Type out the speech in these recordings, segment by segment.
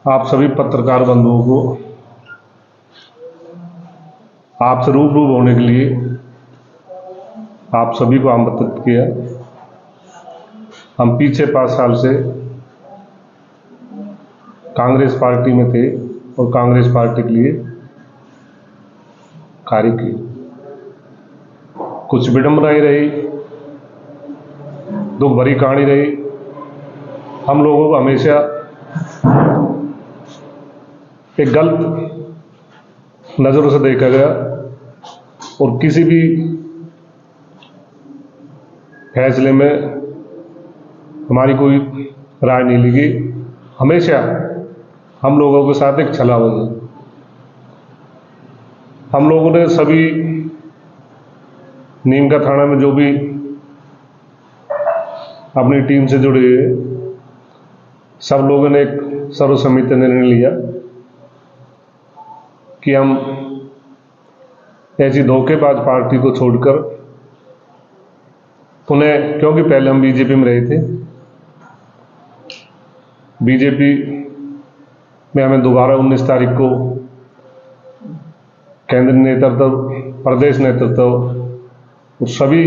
आप सभी पत्रकार बंधुओं को आपसे रूबरू होने के लिए आप सभी को आमंत्रित किया। हम पीछे 5 साल से कांग्रेस पार्टी में थे और कांग्रेस पार्टी के लिए कार्य किए। कुछ विडंबनाएं रही, दुख भरी कहानी रही। हम लोगों को हमेशा एक गलत नज़रों से देखा गया और किसी भी फैसले में हमारी कोई राय नहीं ली गई। हमेशा हम लोगों के साथ एक छला हुआ। हम लोगों ने सभी नीम का थाना में जो भी अपनी टीम से जुड़े हुए सब लोगों ने एक सर्वसम्मति निर्णय लिया कि हम ऐसी धोखेबाज पार्टी को छोड़कर पुनः, क्योंकि पहले हम बीजेपी में रहे थे, बीजेपी में हमें दोबारा 19 तारीख को केंद्रीय नेतृत्व, प्रदेश नेतृत्व, सभी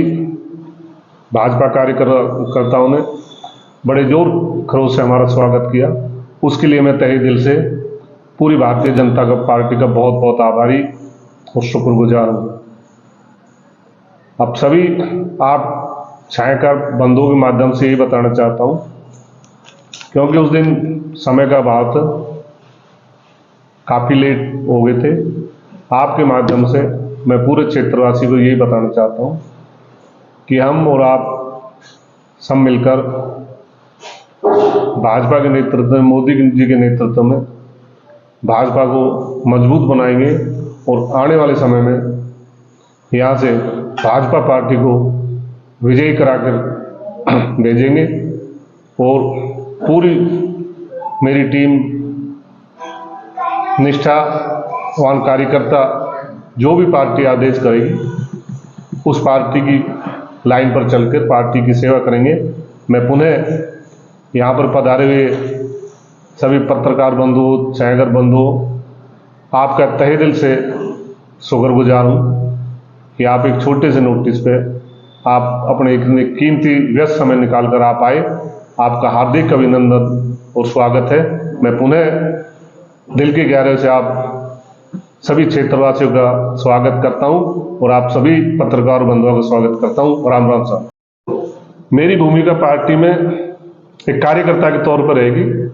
भाजपा कार्यकर्ताओं ने बड़े जोर खरोश से हमारा स्वागत किया। उसके लिए मैं तहे दिल से पूरी भारतीय जनता पार्टी का बहुत बहुत आभारी और शुक्रगुजार हूँ। अब सभी आप छायाकार बंधुओं के माध्यम से यही बताना चाहता हूँ, क्योंकि उस दिन समय का अभाव था, काफ़ी लेट हो गए थे। आपके माध्यम से मैं पूरे क्षेत्रवासी को यही बताना चाहता हूँ कि हम और आप सब मिलकर भाजपा के नेतृत्व में, मोदी जी के नेतृत्व में भाजपा को मजबूत बनाएंगे और आने वाले समय में यहाँ से भाजपा पार्टी को विजयी कराकर भेजेंगे। और पूरी मेरी टीम निष्ठावान कार्यकर्ता जो भी पार्टी आदेश करेगी उस पार्टी की लाइन पर चलकर पार्टी की सेवा करेंगे। मैं पुनः यहाँ पर पधारे हुए सभी पत्रकार बंधुओं, छायाकार बंधुओं, आपका तहे दिल से शुक्रगुजार हूँ कि आप एक छोटे से नोटिस पे आप अपने इतने कीमती व्यस्त समय निकाल कर आप आए। आपका हार्दिक अभिनंदन और स्वागत है। मैं पुनः दिल की गहराई से आप सभी क्षेत्रवासियों का स्वागत करता हूं और आप सभी पत्रकार बंधुओं का स्वागत करता हूं। राम राम साहब। मेरी भूमिका पार्टी में एक कार्यकर्ता के तौर पर रहेगी।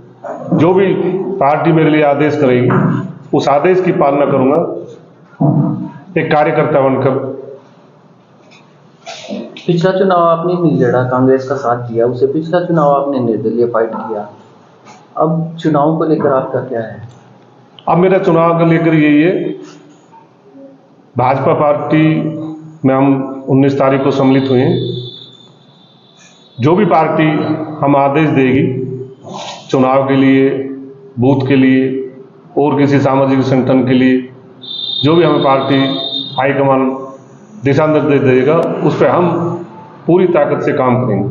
जो भी पार्टी मेरे लिए आदेश करेगी उस आदेश की पालना करूंगा, एक कार्यकर्ता बनकर। पिछला चुनाव आपने नहीं लड़ा, कांग्रेस का साथ दिया, उससे पिछला चुनाव आपने निर्दलीय फाइट किया। अब चुनाव को लेकर आपका क्या है? अब मेरा चुनाव को लेकर यही है, भाजपा पार्टी में हम 19 तारीख को सम्मिलित हुए हैं। जो भी पार्टी हम आदेश देगी चुनाव के लिए, बूथ के लिए और किसी सामाजिक संगठन के लिए, जो भी हमें पार्टी हाईकमान दिशा निर्देश देगा उस पर हम पूरी ताकत से काम करेंगे।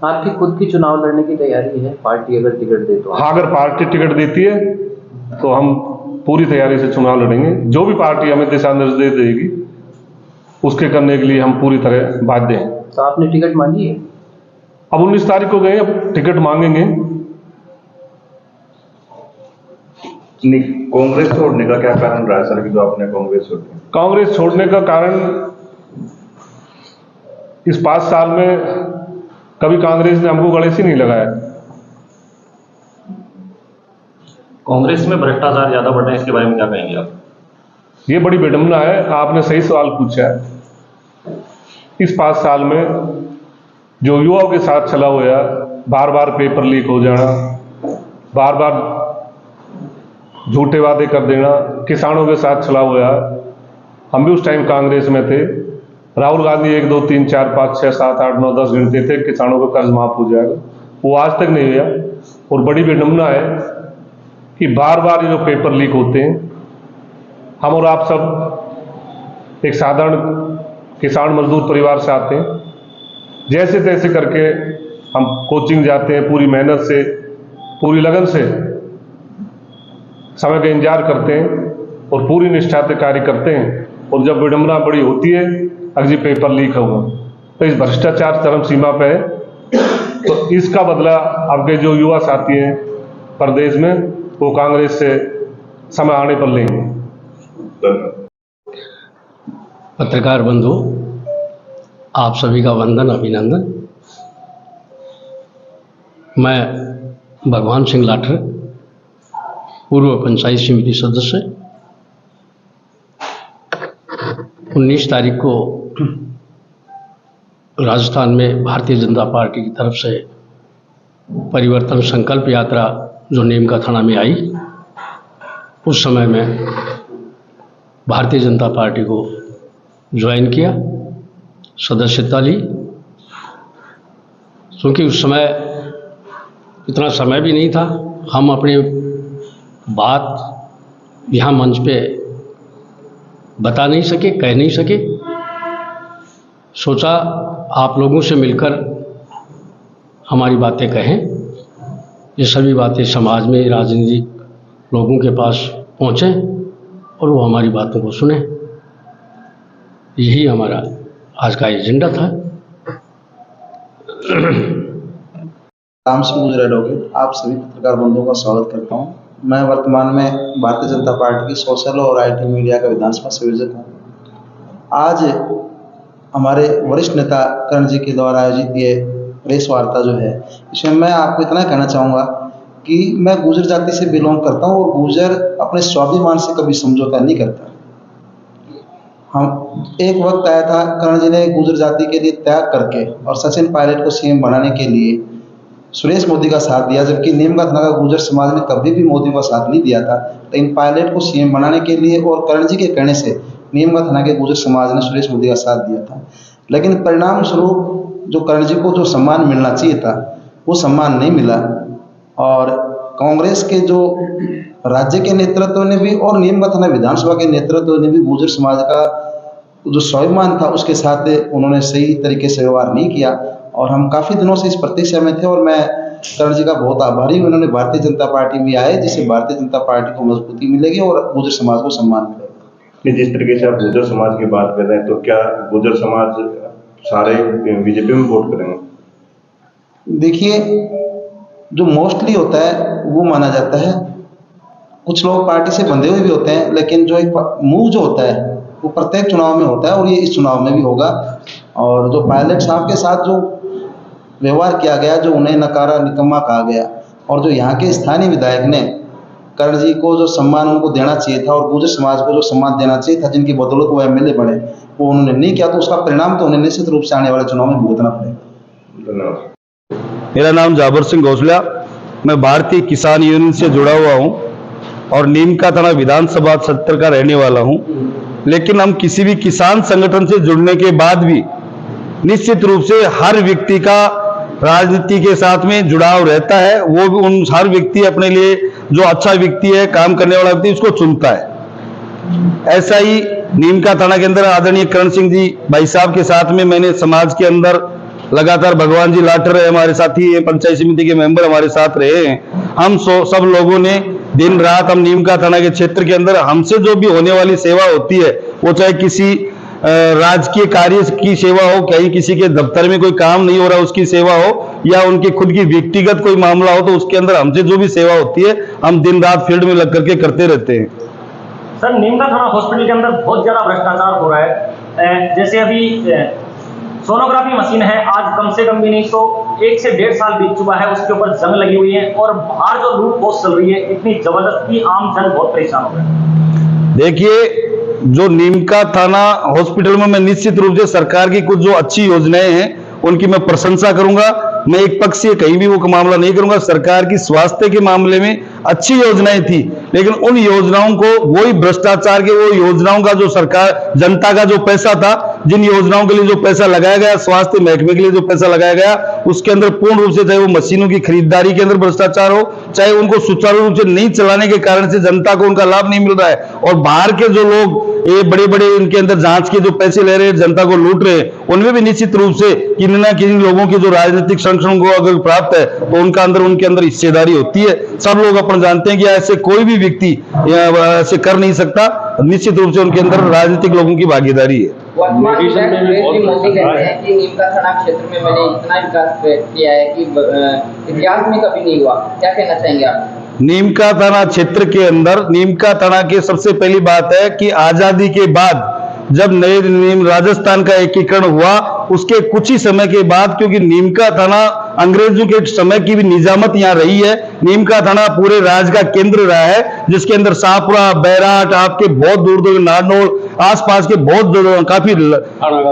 आपकी खुद की चुनाव लड़ने की तैयारी है पार्टी अगर टिकट दे तो? हाँ, अगर पार्टी टिकट देती है तो हम पूरी तैयारी से चुनाव लड़ेंगे। जो भी पार्टी हमें दिशा निर्देश देगी उसके करने के लिए हम पूरी तरह बाध्य हैं। तो आपने टिकट मांगी है? अब 19 तारीख को गए, अब टिकट मांगेंगे। कांग्रेस छोड़ने का क्या कारण रहा है सर कि जो आपने कांग्रेस छोड़ी? कांग्रेस छोड़ने का कारण, इस 5 साल में कभी कांग्रेस ने हमको गले से नहीं लगाया। कांग्रेस में भ्रष्टाचार ज्यादा बढ़ रहे हैं, इसके बारे में क्या कहेंगे आप? ये बड़ी विडंबना है। आपने सही सवाल पूछा है। इस 5 साल में जो युवाओं के साथ चला हुआ, बार बार पेपर लीक हो जाना, बार बार झूठे वादे कर देना, किसानों के साथ चला हुआ, हम भी उस टाइम कांग्रेस में थे। राहुल गांधी 1 2 3 4 5 6 7 8 9 10 गिनते थे किसानों का कर्ज माफ हो जाएगा, वो आज तक नहीं हुआ। और बड़ी विडंबना है कि बार बार जो पेपर लीक होते हैं, हम और आप सब एक साधारण किसान मजदूर परिवार से आते हैं, जैसे तैसे करके हम कोचिंग जाते हैं, पूरी मेहनत से, पूरी लगन से समय का इंतजार करते हैं और पूरी निष्ठा से कार्य करते हैं, और जब विडंबना बड़ी होती है अगली पेपर लीक हुआ, तो इस भ्रष्टाचार चरम सीमा पे है। तो इसका बदला आपके जो युवा साथी हैं प्रदेश में, वो कांग्रेस से समय आने पर लेंगे। पत्रकार बंधु, आप सभी का वंदन अभिनंदन। मैं भगवान सिंह लाठर, पूर्व पंचायत समिति सदस्य, 19 तारीख को राजस्थान में भारतीय जनता पार्टी की तरफ से परिवर्तन संकल्प यात्रा जो नीमका थाना में आई, उस समय में भारतीय जनता पार्टी को ज्वाइन किया, सदस्यता ली। क्योंकि उस समय इतना समय भी नहीं था, हम अपनी बात यहाँ मंच पे बता नहीं सके, कह नहीं सके। सोचा आप लोगों से मिलकर हमारी बातें कहें, ये सभी बातें समाज में राजनीतिक लोगों के पास पहुँचें और वो हमारी बातों को सुने। यही हमारा आज का एजेंडा था। राम सिंह गुजर एडवोकेट, आप सभी पत्रकार बंधुओं का स्वागत करता हूं। मैं वर्तमान में भारतीय जनता पार्टी की सोशल और आईटी मीडिया का विधानसभा संयोजक हूं। आज हमारे वरिष्ठ नेता करण जी के द्वारा आयोजित ये प्रेस वार्ता जो है, इसमें मैं आपको इतना कहना चाहूँगा कि मैं गुर्जर जाति से बिलोंग करता हूँ और गुर्जर अपने स्वाभिमान से कभी समझौता नहीं करता। हम एक वक्त आया था, करण जी ने गुर्जर जाति के लिए त्याग करके और सचिन पायलट को सीएम बनाने के लिए सुरेश मोदी का साथ दिया, जबकि नीमका थाना का गुर्जर समाज ने कभी भी मोदी का साथ नहीं दिया था। लेकिन पायलट को सीएम बनाने के लिए और करण जी के कहने से नीमका थाना के गुर्जर समाज ने सुरेश मोदी का साथ दिया था। लेकिन परिणाम स्वरूप जो करण जी को जो सम्मान मिलना चाहिए था, वो सम्मान नहीं मिला। और कांग्रेस के जो राज्य के नेतृत्व ने भी और नीमका थाना विधानसभा के नेतृत्व ने भी गुर्जर समाज का जो स्वाभिमान था उसके साथ उन्होंने सही तरीके से व्यवहार नहीं किया। और हम काफ़ी दिनों से इस प्रतीक्षा में थे और मैं करण जी का बहुत आभारी हूँ। उन्होंने भारतीय जनता पार्टी में आए, जिससे भारतीय जनता पार्टी को मजबूती मिलेगी और गुर्जर समाज को सम्मान मिलेगा। जिस तरीके से आप गुर्जर समाज की बात कर रहे हैं, तो क्या गुर्जर समाज सारे बीजेपी में वोट करेंगे? देखिए, जो मोस्टली होता है वो माना जाता है। कुछ लोग पार्टी से बंधे हुए भी होते हैं, लेकिन जो एक मूव जो होता है वो प्रत्येक चुनाव में होता है और ये इस चुनाव में भी होगा। और जो पायलट साहब के साथ जो व्यवहार किया गया, जो उन्हें नकारा निकम्मा कहा गया, और जो यहाँ के स्थानीय विधायक ने करण जी को जो सम्मान उनको देना चाहिए था और गुर्जर समाज को जो सम्मान देना चाहिए था, जिनकी बदौलत वो एमएलए बने, वो उन्होंने नहीं किया, तो उसका परिणाम तो उन्हें निश्चित रूप से आने वाले चुनाव में भुगतना पड़ेगा। धन्यवाद। मेरा नाम जाबर सिंह घोसला, मैं भारतीय किसान यूनियन से जुड़ा हुआ हूं और नीमका थाना विधानसभा क्षेत्र का रहने वाला हूं। लेकिन हम किसी भी किसान संगठन से जुड़ने के बाद भी निश्चित रूप से हर व्यक्ति का राजनीति के साथ में जुड़ाव रहता है। वो भी उन हर व्यक्ति अपने लिए जो अच्छा व्यक्ति है, काम करने वाला व्यक्ति, उसको चुनता है। ऐसा ही नीमका थाना के अंदर आदरणीय करण सिंह जी भाई साहब के साथ में मैंने समाज के अंदर लगातार, भगवान जी लाठर है हमारे साथी, पंचायत समिति के मेंबर हमारे साथ रहे हैं। हम सब लोगों ने दिन रात, हम नीमका थाना के क्षेत्र के अंदर हमसे जो भी होने वाली सेवा होती है, वो चाहे किसी राजकीय कार्य की सेवा हो, कहीं किसी के दफ्तर में कोई काम नहीं हो रहा उसकी सेवा हो, या उनके खुद की व्यक्तिगत कोई मामला हो, तो उसके अंदर हमसे जो भी सेवा होती है हम दिन रात फील्ड में लग करके करते रहते हैं। सर, नीमका थाना हॉस्पिटल के अंदर बहुत ज्यादा भ्रष्टाचार हो रहा है। जैसे अभी सोनोग्राफी मशीन है, आज कम से कम भी नहीं तो 1 से 1.5 साल बीत चुका है, उसके ऊपर जंग लगी हुई है और बाहर जो लूट पोस्ट चल रही है इतनी जबरदस्त की आम जन बहुत परेशान हो गया है। देखिए, जो नीमका थाना हॉस्पिटल में मैं निश्चित रूप से सरकार की कुछ जो अच्छी योजनाएं हैं उनकी मैं प्रशंसा करूंगा। मैं एक पक्ष से कहीं भी वो मामला नहीं करूंगा। सरकार की स्वास्थ्य के मामले में अच्छी योजनाएं थी, लेकिन उन योजनाओं को, वही भ्रष्टाचार के वो योजनाओं का जो सरकार, जनता का जो पैसा था, जिन योजनाओं के लिए जो पैसा लगाया गया, स्वास्थ्य महकमे के लिए जो पैसा लगाया गया, उसके अंदर पूर्ण रूप से, चाहे वो मशीनों की खरीदारी के अंदर भ्रष्टाचार हो, चाहे उनको सुचारू रूप से नहीं चलाने के कारण से जनता को उनका लाभ नहीं मिल रहा है, और बाहर के जो लोग ये बड़े बड़े इनके अंदर जांच के जो पैसे ले रहे हैं, जनता को लूट रहे हैं, उनमें भी निश्चित रूप से किन न किन लोगों की जो राजनीतिक संरक्षण को अगर प्राप्त है तो उनके अंदर हिस्सेदारी होती है। सब लोग अपन जानते हैं कि ऐसे कोई भी व्यक्ति ऐसे कर नहीं सकता, निश्चित रूप से उनके अंदर राजनीतिक लोगों की भागीदारी है। वर्तमान में मोदी कहते हैं कि नीमका थाना क्षेत्र में मैंने इतना विकास किया है कि इतिहास में कभी नहीं हुआ, क्या कहना चाहेंगे आप? नीमका थाना क्षेत्र के अंदर, नीमका थाना की सबसे पहली बात है कि आजादी के बाद जब नए राजस्थान का एकीकरण हुआ उसके कुछ ही समय के बाद, क्योंकि नीमका थाना अंग्रेजों के समय की भी निजामत यहाँ रही है, नीमका थाना पूरे राज्य का केंद्र रहा है, जिसके अंदर शाहपुरा, बैराट, आपके बहुत दूर दूर नारनौल आसपास के बहुत काफी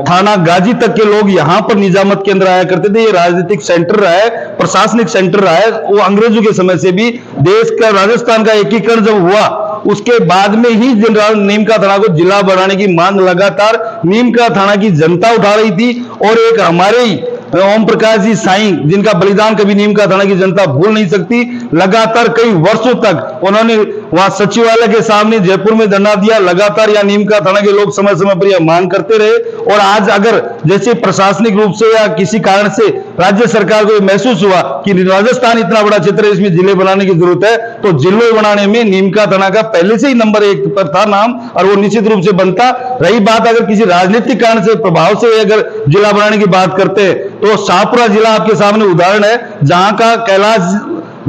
थाना गाजी तक के लोग यहाँ पर निजामत के अंदर आया करते थे। ये राजनीतिक सेंटर रहा है, प्रशासनिक सेंटर रहा है। वो अंग्रेजों के समय से भी देश का, राजस्थान का एकीकरण जब हुआ उसके बाद में ही नीमका थाना को जिला बनाने की मांग लगातार नीमका थाना की जनता उठा रही थी। और एक हमारे ही ओम प्रकाश जी साईं, जिनका बलिदान कभी नीमका थाना की जनता भूल नहीं सकती, लगातार कई वर्षों तक उन्होंने वहां सचिवालय के सामने जयपुर में धरना दिया। लगातार यहाँ नीमका थाना के लोग समय समय पर यह मांग करते रहे। और आज अगर जैसे प्रशासनिक रूप से या किसी कारण से राज्य सरकार को महसूस हुआ कि राजस्थान इतना बड़ा क्षेत्र है, इसमें जिले बनाने की जरूरत है, तो जिले बनाने में नीमका थाना का पहले से ही नंबर 1 पर था नाम, और वो निश्चित रूप से बनता। रही बात अगर किसी राजनीतिक कारण से प्रभाव से अगर जिला बनाने की बात करते हैं तो शाहपुरा जिला आपके सामने उदाहरण है, जहां का कैलाश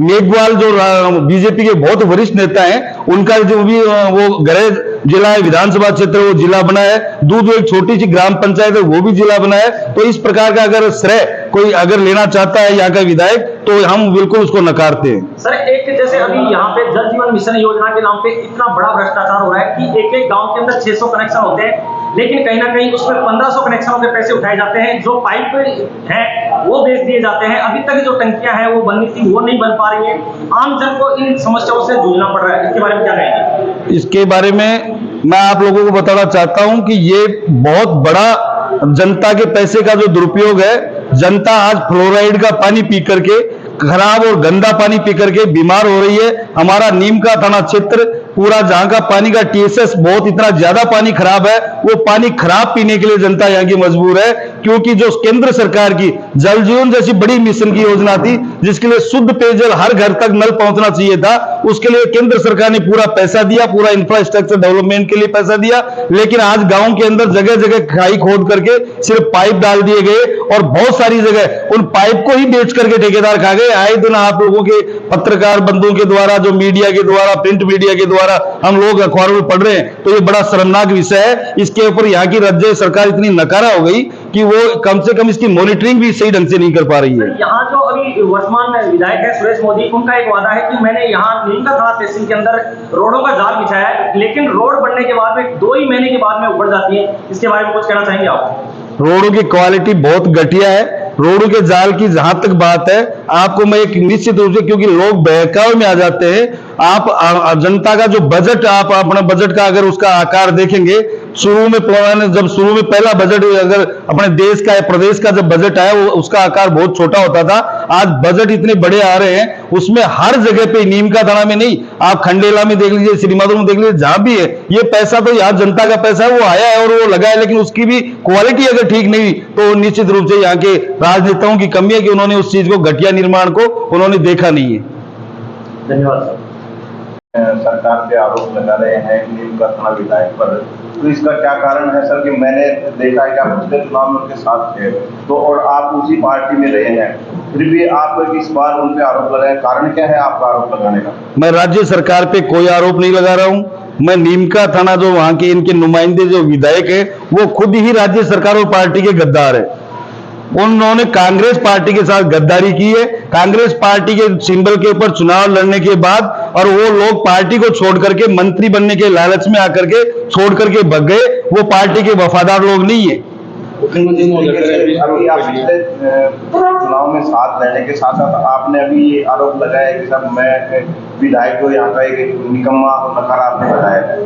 मेघवाल जो बीजेपी के बहुत वरिष्ठ नेता हैं, उनका जो भी वो गृह जिला है, विधानसभा क्षेत्र वो जिला बना है। दूध एक छोटी सी ग्राम पंचायत है, वो भी जिला बना है। तो इस प्रकार का अगर श्रेय कोई अगर लेना चाहता है यहाँ का विधायक, तो हम बिल्कुल उसको नकारते हैं। सर, एक जैसे अभी यहाँ पे जल जीवन मिशन योजना के नाम पे इतना बड़ा भ्रष्टाचार हो रहा है कि एक गांव के अंदर 600 कनेक्शन होते हैं, लेकिन कहीं ना कहीं उसमें 1500 कनेक्शनों के पैसे उठाए जाते हैं, जो पाइप है वो बेच दिए जाते हैं। अभी तक जो टंकियां हैं वो बननी थी, वो नहीं बन पा रही है। आम जन को इन समस्याओं से जूझना पड़ रहा है, इसके बारे में क्या कहेंगे? इसके बारे में मैं आप लोगों को बताना चाहता हूं कि ये बहुत बड़ा जनता के पैसे का जो दुरुपयोग है। जनता आज फ्लोराइड का पानी पी करके, खराब और गंदा पानी पी करके बीमार हो रही है। हमारा नीमका थाना क्षेत्र पूरा, जहां का पानी का TSS बहुत इतना ज्यादा पानी खराब है, वो पानी खराब पीने के लिए जनता यहाँ की मजबूर है। क्योंकि जो केंद्र सरकार की जल जीवन जैसी बड़ी मिशन की योजना थी, जिसके लिए शुद्ध पेयजल हर घर तक नल पहुंचना चाहिए था, उसके लिए केंद्र सरकार ने पूरा पैसा दिया, पूरा इंफ्रास्ट्रक्चर डेवलपमेंट के लिए पैसा दिया। लेकिन आज गांव के अंदर जगह जगह खाई खोद करके सिर्फ पाइप डाल दिए गए, और बहुत सारी जगह उन पाइप को ही बेच करके ठेकेदार खा गए। आए दिन आप लोगों के पत्रकार बंधुओं के द्वारा, जो मीडिया के द्वारा, प्रिंट मीडिया के द्वारा हम लोग अखबारों में पढ़ रहे हैं, तो ये बड़ा शर्मनाक विषय है। इसके ऊपर यहाँ की राज्य सरकार इतनी नकारा हो गई कि वो कम से कम इसकी मॉनिटरिंग भी सही ढंग से नहीं कर पा रही है। यहाँ जो अभी वर्तमान विधायक है सुरेश मोदी, उनका एक वादा है कि मैंने यहाँ नीमका थाना तहसील के अंदर रोडों का जाल बिछाया है, लेकिन रोड बनने के बाद में 2 ही महीने के बाद में उबड़ जाती है। इसके बारे में कुछ कहना चाहेंगे आप? रोडों की क्वालिटी बहुत घटिया है। रोडों के जाल की जहां तक बात है, आपको मैं एक निश्चित रूप से, क्योंकि लोग बहकावे में आ जाते हैं, आप जनता का जो बजट, आप अपने बजट का अगर उसका आकार देखेंगे, शुरू में जब शुरू में पहला बजट अगर अपने देश का, प्रदेश का जब बजट आया, वो उसका आकार बहुत छोटा होता था। आज बजट इतने बड़े आ रहे हैं, उसमें हर जगह पे, नीमका थाना में नहीं, आप खंडेला में देख लीजिए, श्रीमाधोपुर में देख लीजिए, जहां भी है, ये पैसा तो यहाँ जनता का पैसा है, वो आया है और वो लगा है, लेकिन उसकी भी क्वालिटी अगर ठीक नहीं हुई तो निश्चित रूप से यहाँ के राजनेताओं की कमी है कि उन्होंने उस चीज को, घटिया निर्माण को उन्होंने देखा नहीं है। धन्यवाद सर। सरकार पे आरोप लगा रहे हैं नीमका थाना विधायक पर, तो इसका क्या कारण है सर? कि मैंने देखा है कि आप पिछले चुनाव में उनके साथ थे, तो और आप उसी पार्टी में रहे हैं, फिर भी आप इस बार उन पे आरोप लगा रहे हैं, कारण क्या है आपका आरोप लगाने का? मैं राज्य सरकार पे कोई आरोप नहीं लगा रहा हूं। मैं नीमका थाना, जो वहां के इनके नुमाइंदे जो विधायक है, वो खुद ही राज्य सरकार और पार्टी के गद्दार है। उन्होंने कांग्रेस पार्टी के साथ गद्दारी की है, कांग्रेस पार्टी के सिंबल के ऊपर चुनाव लड़ने के बाद, और वो लोग पार्टी को छोड़ करके मंत्री बनने के लालच में आकर के छोड़ करके भग गए। वो पार्टी के वफादार लोग नहीं है। अभी आप पिछले चुनाव में साथ रहने के साथ साथ आपने अभी ये आरोप लगाया कि सर मैं विधायक को यहाँ का एक निकम्मा और नकारा आपने बताया है,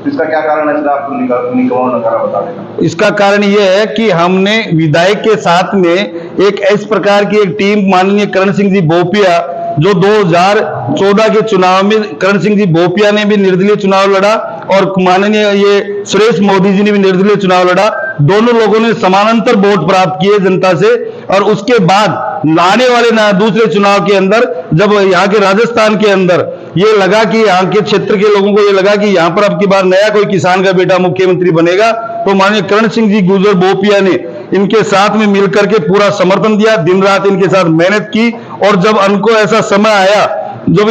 इसका क्या कारण है सर आपको निकम्मा और नकारा बताने का? इसका कारण यह है कि हमने विधायक के साथ में एक इस प्रकार की एक टीम, माननीय करण सिंह जी बोपिया, जो 2014 के चुनाव में करण सिंह जी बोपिया ने भी निर्दलीय चुनाव लड़ा और माननीय ये सुरेश मोदी जी ने भी निर्दलीय चुनाव लड़ा। दोनों लोगों ने समानांतर वोट प्राप्त किए जनता से, और उसके बाद आने वाले दूसरे चुनाव के अंदर जब यहाँ के राजस्थान के अंदर ये लगा कि यहाँ के क्षेत्र के लोगों को ये लगा कि यहाँ पर अब की बार नया कोई किसान का बेटा मुख्यमंत्री बनेगा, तो माननीय करण सिंह जी गुर्जर बोपिया ने इनके साथ में मिलकर के पूरा समर्थन दिया, दिन रात इनके साथ मेहनत की। और जब उनको ऐसा समय आया जब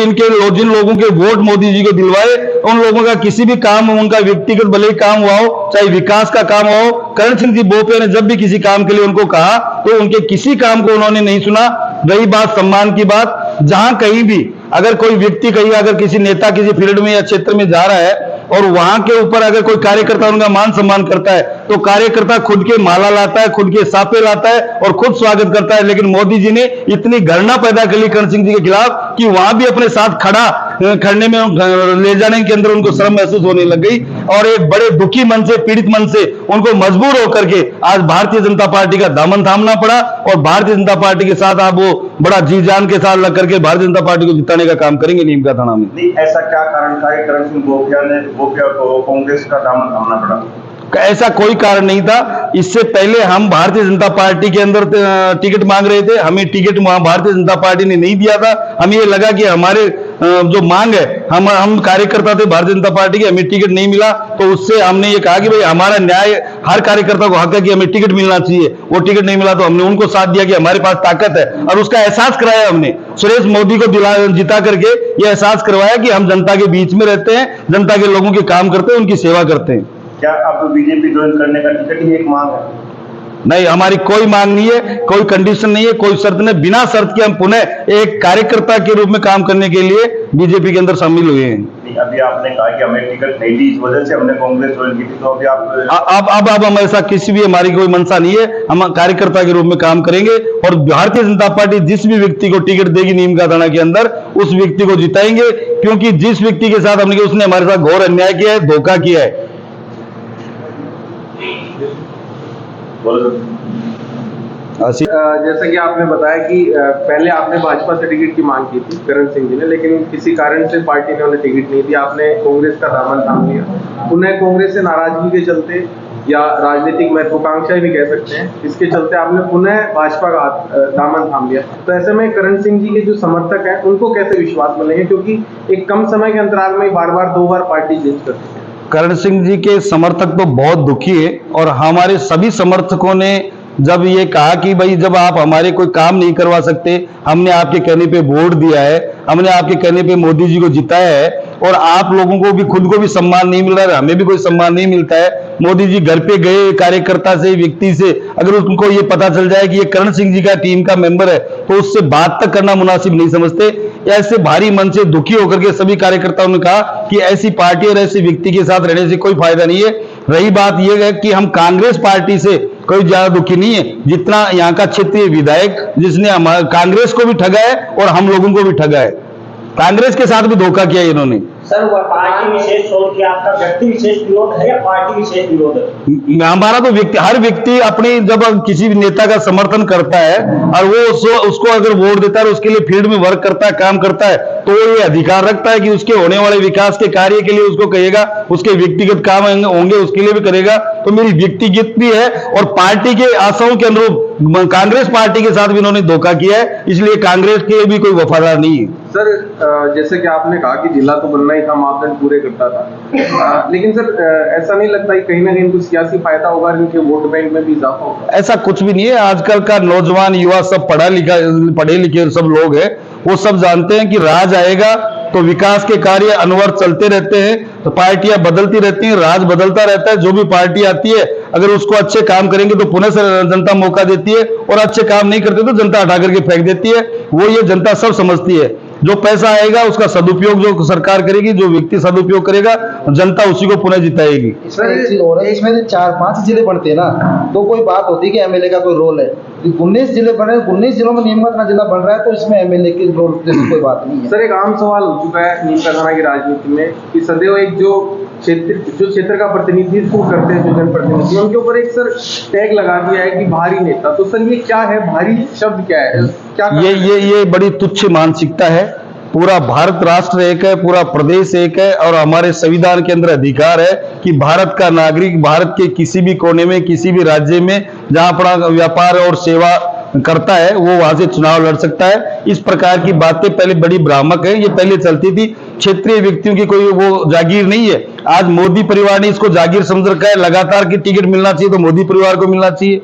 जिन लोगों के वोट मोदी जी को दिलवाए, उन लोगों का किसी भी काम, उनका व्यक्तिगत भले ही काम हुआ हो, चाहे विकास का काम हो, करण सिंह जी बोपिया ने जब भी किसी काम के लिए उनको कहा तो उनके किसी काम को उन्होंने नहीं सुना। रही बात सम्मान की बात, जहां कहीं भी अगर कोई व्यक्ति कहीं अगर किसी नेता किसी फील्ड में या क्षेत्र में जा रहा है और वहां के ऊपर अगर कोई कार्यकर्ता उनका मान सम्मान करता है तो कार्यकर्ता खुद के माला लाता है, खुद के सापे लाता है और खुद स्वागत करता है। लेकिन मोदी जी ने इतनी घृणा पैदा कर ली करण सिंह जी के खिलाफ कि वहां भी अपने साथ खड़ने में ले जाने के अंदर उनको शर्म महसूस होने लग गई, और एक बड़े दुखी मन से, पीड़ित मन से उनको मजबूर होकर के आज भारतीय जनता पार्टी का दामन थामना पड़ा, और भारतीय जनता पार्टी के साथ आप वो बड़ा जी जान के साथ लग करके भारतीय जनता पार्टी को जिताने का काम करेंगे नीम का थाना में। नहीं, ऐसा क्या कारण था कि करण सिंह बोपिया को कांग्रेस का दामन थामना पड़ा? ऐसा कोई कारण नहीं था। इससे पहले हम भारतीय जनता पार्टी के अंदर टिकट मांग रहे थे, हमें टिकट भारतीय जनता पार्टी ने नहीं दिया था। हमें ये लगा कि हमारे जो मांग है, हम कार्यकर्ता थे भारतीय जनता पार्टी के, हमें टिकट नहीं मिला, तो उससे हमने ये कहा कि भाई हमारा न्याय, हर कार्यकर्ता को हक है कि हमें टिकट मिलना चाहिए। वो टिकट नहीं मिला तो हमने उनको साथ दिया कि हमारे पास ताकत है, और उसका एहसास कराया हमने सुरेश मोदी को जिता करके। ये एहसास करवाया कि हम जनता के बीच में रहते हैं, जनता के लोगों के काम करते हैं, उनकी सेवा करते हैं। क्या अब बीजेपी ज्वाइन करने का टिकट ही एक मांग है? नहीं, हमारी कोई मांग नहीं है, कोई कंडीशन नहीं है, कोई शर्त नहीं। बिना शर्त के हम पुनः एक कार्यकर्ता के रूप में काम करने के लिए बीजेपी के अंदर शामिल हुए हैं। अभी आपने कहा कि हमें टिकट नहीं दी, इस वजह से हमने कांग्रेस ज्वाइन की थी, तो अभी आप अब हम ऐसा किसी भी हमारी कोई मंशा नहीं है। हम कार्यकर्ता के रूप में काम करेंगे, और भारतीय जनता पार्टी जिस भी व्यक्ति को टिकट देगी नीम का थाना के अंदर, उस व्यक्ति को जिताएंगे, क्योंकि जिस व्यक्ति के साथ हमने उसने हमारे साथ घोर अन्याय किया है, धोखा किया है। जैसा कि आपने बताया कि पहले आपने भाजपा से टिकट की मांग की थी करण सिंह जी ने, लेकिन किसी कारण से पार्टी ने उन्हें टिकट नहीं दिया, आपने कांग्रेस का दामन थाम लिया। पुनः कांग्रेस से नाराजगी के चलते या राजनीतिक महत्वाकांक्षा भी कह सकते हैं, इसके चलते आपने पुनः भाजपा का दामन थाम लिया। तो ऐसे में करण सिंह जी के जो समर्थक हैं उनको कैसे विश्वास मिलेंगे, क्योंकि एक कम समय के अंतराल में बार बार 2 बार पार्टी चेंज कर चुकी है। करण सिंह जी के समर्थक तो बहुत दुखी है, और हमारे सभी समर्थकों ने जब ये कहा कि भाई जब आप हमारे कोई काम नहीं करवा सकते, हमने आपके कहने पे वोट दिया है, हमने आपके कहने पे मोदी जी को जिताया है, और आप लोगों को भी, खुद को भी सम्मान नहीं मिल रहा है, हमें भी कोई सम्मान नहीं मिलता है। मोदी जी घर पे गए कार्यकर्ता से, व्यक्ति से, अगर उनको ये पता चल जाए कि ये करण सिंह जी का टीम का मेंबर है, तो उससे बात तक करना मुनासिब नहीं समझते। ऐसे भारी मन से दुखी होकर के सभी कार्यकर्ताओं ने कहा कि ऐसी पार्टी और ऐसे व्यक्ति के साथ रहने से कोई फायदा नहीं है। रही बात यह है कि हम कांग्रेस पार्टी से कोई ज्यादा दुखी नहीं है, जितना यहाँ का क्षेत्रीय विधायक जिसने कांग्रेस को भी ठगा है और हम लोगों को भी ठगा है। कांग्रेस के साथ भी धोखा किया इन्होंने। सर, वह पार्टी विशेष छोड़ के आपका व्यक्ति विशेष विरोध है या पार्टी विशेष विरोध है? हमारा तो हर व्यक्ति अपनी, जब किसी भी नेता का समर्थन करता है और वो उसको अगर वोट देता है और उसके लिए फील्ड में वर्क करता है, काम करता है, तो वो ये अधिकार रखता है कि उसके होने वाले विकास के कार्य के लिए उसको कहेगा, उसके व्यक्तिगत काम होंगे उसके लिए भी करेगा। तो मेरी व्यक्तिगत भी है, और पार्टी के आशाओं के अनुरूप कांग्रेस पार्टी के साथ भी इन्होंने धोखा किया है, इसलिए कांग्रेस के भी कोई वफादार नहीं है। सर, जैसे कि आपने कहा कि जिला तो बनना ही था, मापदंड पूरे करता था, लेकिन सर ऐसा नहीं लगता कि कहीं ना कहीं कुछ सियासी फायदा होगा, इनके वोट बैंक में भी इजाफा होगा? ऐसा कुछ भी नहीं है। आजकल का नौजवान युवा सब पढ़े लिखे सब लोग हैं, वो सब जानते हैं कि राज आएगा तो विकास के कार्य अनवरत चलते रहते हैं, तो पार्टियां बदलती रहती हैं, राज बदलता रहता है। जो भी पार्टी आती है, अगर उसको अच्छे काम करेंगे तो पुनः से जनता मौका देती है, और अच्छे काम नहीं करते तो जनता हटा करके फेंक देती है। वो ये जनता सब समझती है। जो पैसा आएगा उसका सदुपयोग जो सरकार करेगी, जो व्यक्ति सदुपयोग करेगा, जनता उसी को पुनः जिताएगी। इसमें 4-5 जिले बनते हैं ना, तो कोई बात होती है कि एमएलए का कोई रोल है। 19 जिले बने, 19 जिलों में नीम का थाना जिला बन रहा है, तो इसमें एमएलए की रोल जैसी कोई बात नहीं है। सर, एक आम सवाल हो चुका है नीम का थाना की राजनीति में कि सदैव एक जो क्षेत्र का प्रतिनिधित्व करते हैं, जो जनप्रतिनिधि, उनके ऊपर एक सर टैग लगा दिया है कि भारी नेता। तो सर, ये क्या है? भारी शब्द क्या है? क्या ये बड़ी तुच्छ मानसिकता है। पूरा भारत राष्ट्र एक है, पूरा प्रदेश एक है और हमारे संविधान के अंदर अधिकार है कि भारत का नागरिक भारत के किसी भी कोने में, किसी भी राज्य में जहां अपना व्यापार और सेवा करता है वो वहां से चुनाव लड़ सकता है। इस प्रकार की बातें पहले बड़ी भ्रामक है, ये पहले चलती थी। क्षेत्रीय व्यक्तियों की कोई वो जागीर नहीं है। आज मोदी परिवार ने इसको जागीर समझ रखा है। लगातार की टिकट मिलना चाहिए तो मोदी परिवार को मिलना चाहिए।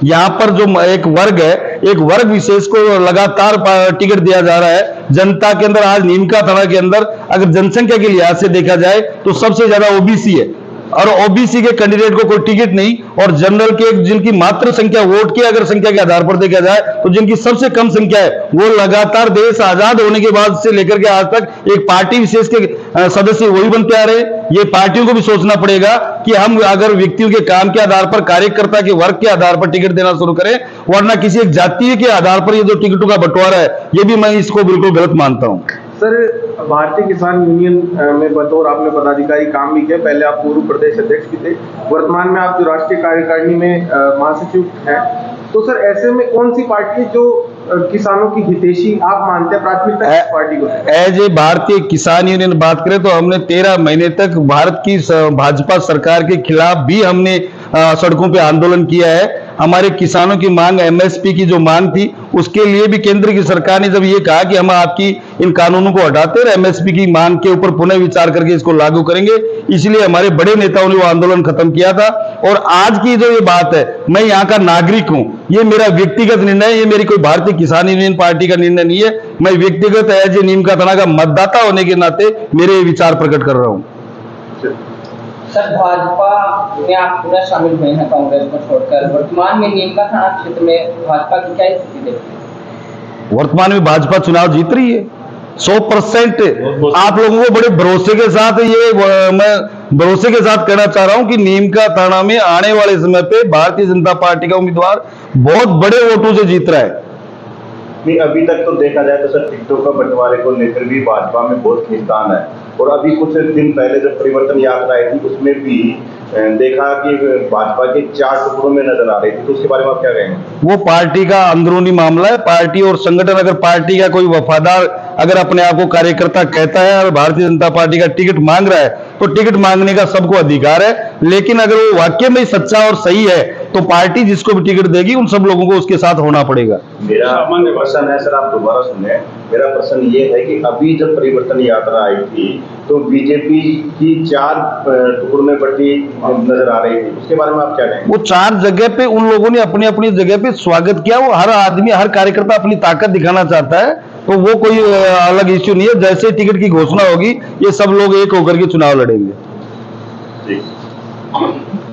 यहाँ पर जो एक वर्ग है, एक वर्ग विशेष को लगातार टिकट दिया जा रहा है। जनता के अंदर आज नीमका थाना के अंदर अगर जनसंख्या के लिहाज से देखा जाए तो सबसे ज्यादा ओबीसी है और ओबीसी के कैंडिडेट को कोई टिकट नहीं, और जनरल के जिनकी मात्र संख्या वोट की अगर संख्या के आधार पर देखा जाए तो जिनकी सबसे कम संख्या है वो लगातार देश आजाद होने के बाद से लेकर के आज तक एक पार्टी विशेष के सदस्य वही बनते आ रहे। ये पार्टियों को भी सोचना पड़ेगा कि हम अगर व्यक्तियों के काम के आधार पर, कार्यकर्ता के वर्ग के आधार पर टिकट देना शुरू करें, वरना किसी एक जातीय के आधार पर ये जो टिकटों का बंटवारा है ये भी मैं इसको बिल्कुल गलत मानता हूं। सर, भारतीय किसान यूनियन में बतौर आपने पदाधिकारी काम भी किया। पहले आप पूर्व प्रदेश अध्यक्ष भी थे, वर्तमान में आप जो राष्ट्रीय कार्यकारिणी में महासचिव हैं। तो सर, ऐसे में कौन सी पार्टी है जो किसानों की हितैषी आप मानते हैं, प्राथमिकता किस पार्टी को? एज ए भारतीय किसान यूनियन बात करें तो हमने 13 महीने तक भारत की भाजपा सरकार के खिलाफ भी हमने सड़कों पे आंदोलन किया है। हमारे किसानों की मांग, एमएसपी की जो मांग थी, उसके लिए भी केंद्र की सरकार ने जब ये कहा कि हम आपकी इन कानूनों को हटाते और एमएसपी की मांग के ऊपर पुनः विचार करके इसको लागू करेंगे, इसलिए हमारे बड़े नेताओं ने वो आंदोलन खत्म किया था। और आज की जो ये बात है, मैं यहाँ का नागरिक हूं, ये मेरा व्यक्तिगत निर्णय है, ये मेरी कोई भारतीय किसान यूनियन पार्टी का निर्णय नहीं है। मैं व्यक्तिगत एज ए नीमका थाना का मतदाता होने के नाते मेरे विचार प्रकट कर रहा हूं। सर, भाजपा में आप पूरा शामिल हुए हैं कांग्रेस को छोड़कर। वर्तमान में नीमका थाना क्षेत्र में भाजपा की क्या स्थिति देखते हैं? वर्तमान में भाजपा चुनाव जीत रही है 100%। आप लोगों को बड़े भरोसे के साथ मैं भरोसे के साथ कहना चाह रहा हूं कि नीमका थाना में आने वाले समय पे भारतीय जनता पार्टी का उम्मीदवार बहुत बड़े वोटों से जीत रहा है। नहीं, अभी तक तो देखा जाए तो सर टिकटों का बंटवारे को लेकर भी भाजपा में बहुत खींचतान है। और अभी कुछ दिन पहले जब परिवर्तन यात्रा आई थी उसमें भी देखा कि भाजपा के 4 टुकड़ों में नजर आ रही थी, तो उसके बारे में आप क्या कहेंगे? वो पार्टी का अंदरूनी मामला है। पार्टी और संगठन, अगर पार्टी का कोई वफादार अगर अपने आप को कार्यकर्ता कहता है और भारतीय जनता पार्टी का टिकट मांग रहा है तो टिकट मांगने का सबको अधिकार है। लेकिन अगर वो वाकई में सच्चा और सही है तो पार्टी जिसको भी टिकट देगी उन सब लोगों को उसके साथ होना पड़ेगा। मेरा प्रश्न है सर, आप दोबारा सुने। मेरा प्रश्न ये है कि अभी जब परिवर्तन यात्रा आई थी तो बीजेपी की 4 टुकड़ों में बटी नजर आ रही थी, उसके बारे में आप क्या कहेंगे? वो 4 जगह पे उन लोगों ने अपनी अपनी जगह पे स्वागत किया। वो हर आदमी, हर कार्यकर्ता अपनी ताकत दिखाना चाहता है, तो वो कोई अलग इश्यू नहीं है। जैसे टिकट की घोषणा होगी ये सब लोग एक होकर के चुनाव लड़ेंगे। ठीक।